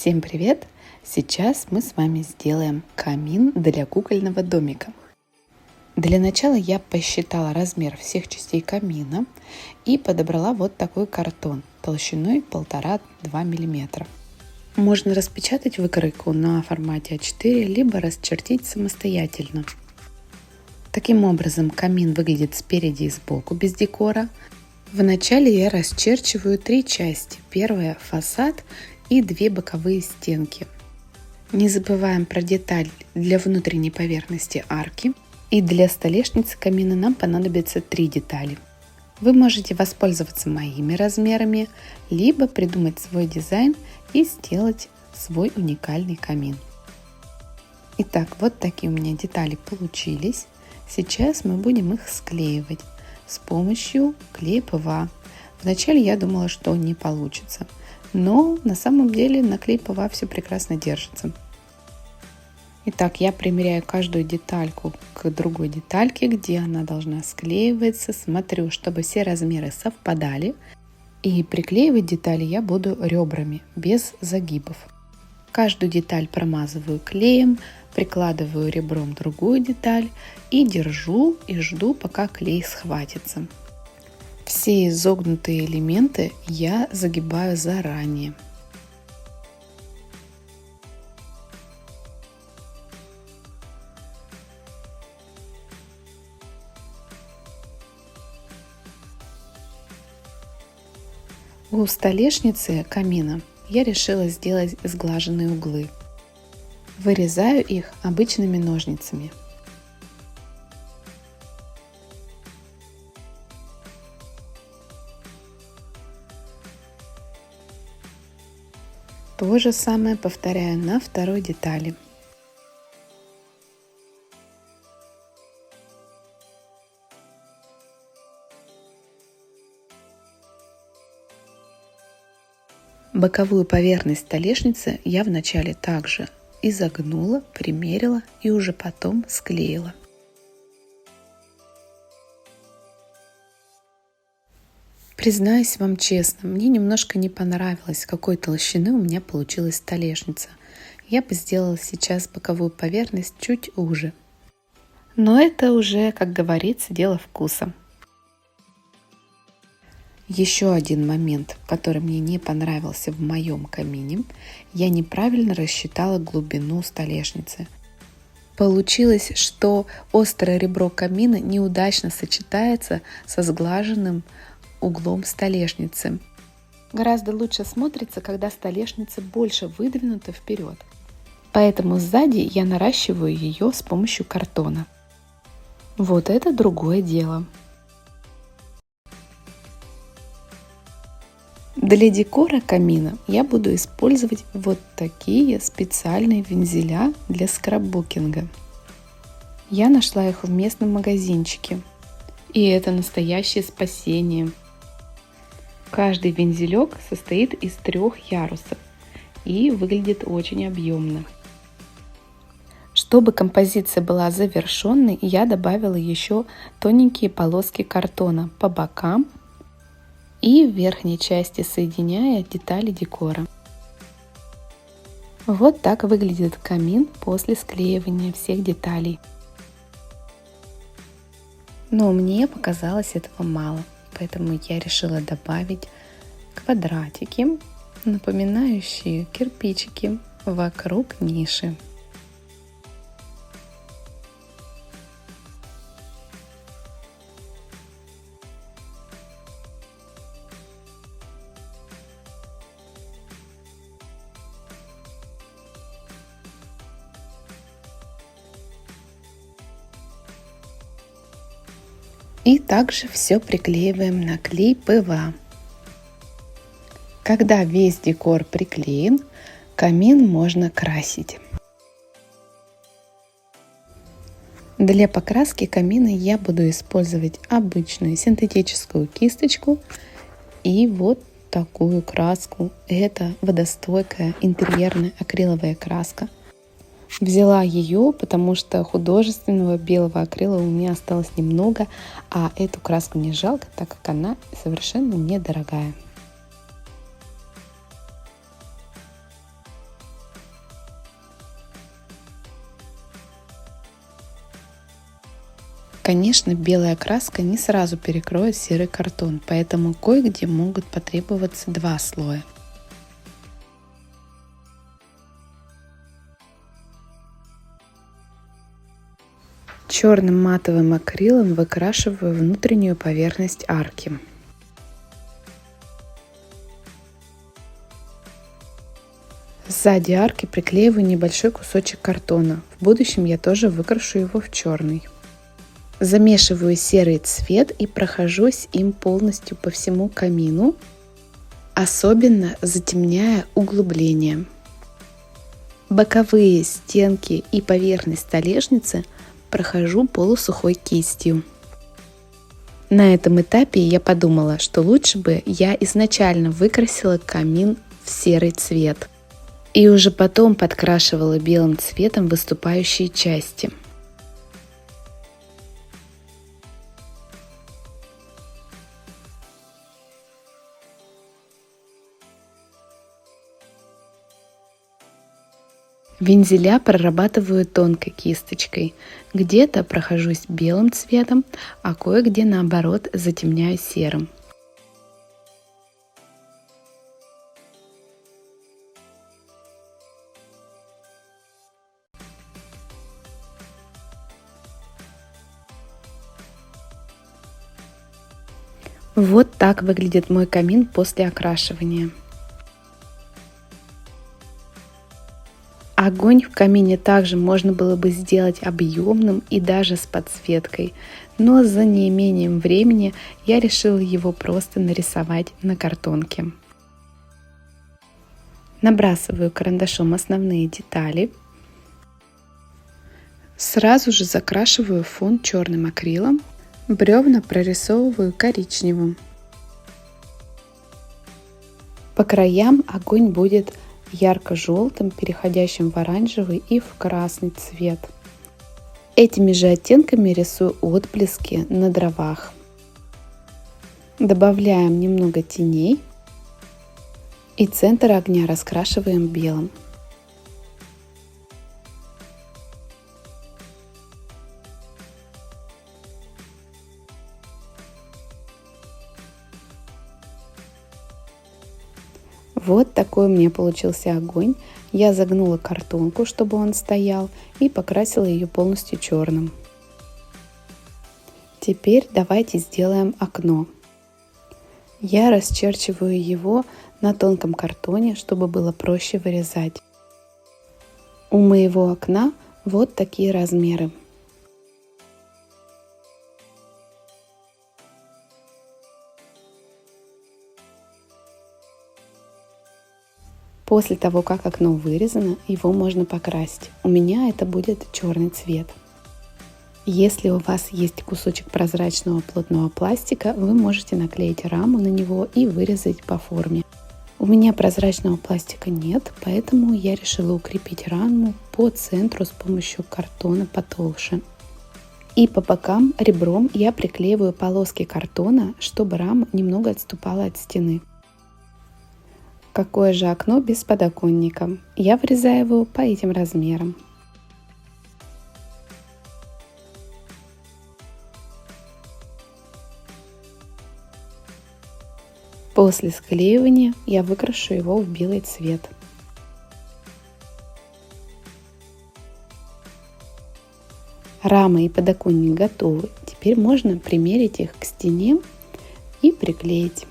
Всем привет! Сейчас мы с вами сделаем камин для кукольного домика. Для начала я посчитала размер всех частей камина и подобрала вот такой картон толщиной 1,5-2 мм. Можно распечатать выкройку на формате А4, либо расчертить самостоятельно. Таким образом камин выглядит спереди и сбоку без декора. Вначале я расчерчиваю 3 части. Первая – фасад и 2 боковые стенки. Не забываем про деталь для внутренней поверхности арки. И для столешницы камина нам понадобится 3 детали. Вы можете воспользоваться моими размерами, либо придумать свой дизайн и сделать свой уникальный камин. Итак, вот такие у меня детали получились. Сейчас мы будем их склеивать с помощью клея ПВА. Вначале я думала, что не получится, но на самом деле на клей ПВА все прекрасно держится. Итак, я примеряю каждую детальку к другой детальке, где она должна склеиваться. Смотрю, чтобы все размеры совпадали. И приклеивать детали я буду ребрами, без загибов. Каждую деталь промазываю клеем, прикладываю ребром другую деталь и держу и жду, пока клей схватится. Все изогнутые элементы я загибаю заранее. У столешницы камина я решила сделать сглаженные углы. Вырезаю их обычными ножницами. То же самое повторяю на второй детали. Боковую поверхность столешницы я вначале также изогнула, примерила и уже потом склеила. Признаюсь вам честно, мне немножко не понравилось, какой толщины у меня получилась столешница. Я бы сделала сейчас боковую поверхность чуть уже. Но это уже, как говорится, дело вкуса. Еще один момент, который мне не понравился в моем камине, я неправильно рассчитала глубину столешницы. Получилось, что острое ребро камина неудачно сочетается со сглаженным углом столешницы. Гораздо лучше смотрится, когда столешница больше выдвинута вперед. Поэтому сзади я наращиваю ее с помощью картона. Вот это другое дело. Для декора камина я буду использовать вот такие специальные вензеля для скрапбукинга. Я нашла их в местном магазинчике. И это настоящее спасение. Каждый вензелек состоит из 3 ярусов и выглядит очень объемно. Чтобы композиция была завершенной, я добавила еще тоненькие полоски картона по бокам и в верхней части, соединяя детали декора. Вот так выглядит камин после склеивания всех деталей. Но мне показалось этого мало, поэтому я решила добавить квадратики, напоминающие кирпичики, вокруг ниши. И также все приклеиваем на клей ПВА. Когда весь декор приклеен, камин можно красить. Для покраски камина я буду использовать обычную синтетическую кисточку и вот такую краску. Это водостойкая интерьерная акриловая краска. Взяла ее, потому что художественного белого акрила у меня осталось немного, а эту краску не жалко, так как она совершенно недорогая. Конечно, белая краска не сразу перекроет серый картон, поэтому кое-где могут потребоваться два слоя. Черным матовым акрилом выкрашиваю внутреннюю поверхность арки. Сзади арки приклеиваю небольшой кусочек картона. В будущем я тоже выкрашу его в черный. Замешиваю серый цвет и прохожусь им полностью по всему камину, особенно затемняя углубления. Боковые стенки и поверхность столешницы прохожу полусухой кистью. На этом этапе я подумала, что лучше бы я изначально выкрасила камин в серый цвет и уже потом подкрашивала белым цветом выступающие части. Вензеля прорабатываю тонкой кисточкой. Где-то прохожусь белым цветом, а кое-где наоборот затемняю серым. Вот так выглядит мой камин после окрашивания. Огонь в камине также можно было бы сделать объемным и даже с подсветкой, но за неимением времени я решила его просто нарисовать на картонке. Набрасываю карандашом основные детали. Сразу же закрашиваю фон черным акрилом, бревна прорисовываю коричневым. По краям огонь будет ярко-желтым, переходящим в оранжевый и в красный цвет. Этими же оттенками рисую отблески на дровах. Добавляем немного теней и центр огня раскрашиваем белым. Вот такой у меня получился огонь. Я загнула картонку, чтобы он стоял, и покрасила ее полностью черным. Теперь давайте сделаем окно. Я расчерчиваю его на тонком картоне, чтобы было проще вырезать. У моего окна вот такие размеры. После того, как окно вырезано, его можно покрасить. У меня это будет черный цвет. Если у вас есть кусочек прозрачного плотного пластика, вы можете наклеить раму на него и вырезать по форме. У меня прозрачного пластика нет, поэтому я решила укрепить раму по центру с помощью картона потолще. И по бокам ребром я приклеиваю полоски картона, чтобы рама немного отступала от стены. Какое же окно без подоконника? Я вырезаю его по этим размерам. После склеивания я выкрашу его в белый цвет. Рама и подоконник готовы. Теперь можно примерить их к стене и приклеить.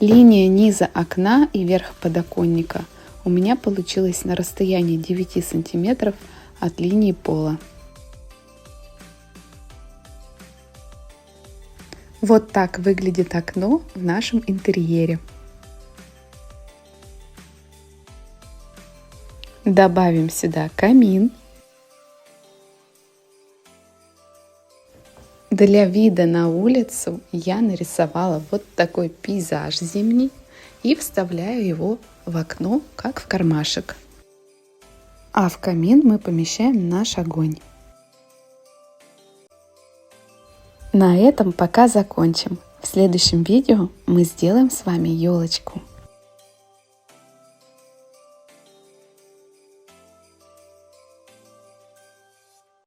Линия низа окна и верха подоконника у меня получилась на расстоянии 9 см от линии пола. Вот так выглядит окно в нашем интерьере. Добавим сюда камин. Для вида на улицу я нарисовала вот такой пейзаж зимний и вставляю его в окно, как в кармашек. А в камин мы помещаем наш огонь. На этом пока закончим. В следующем видео мы сделаем с вами елочку.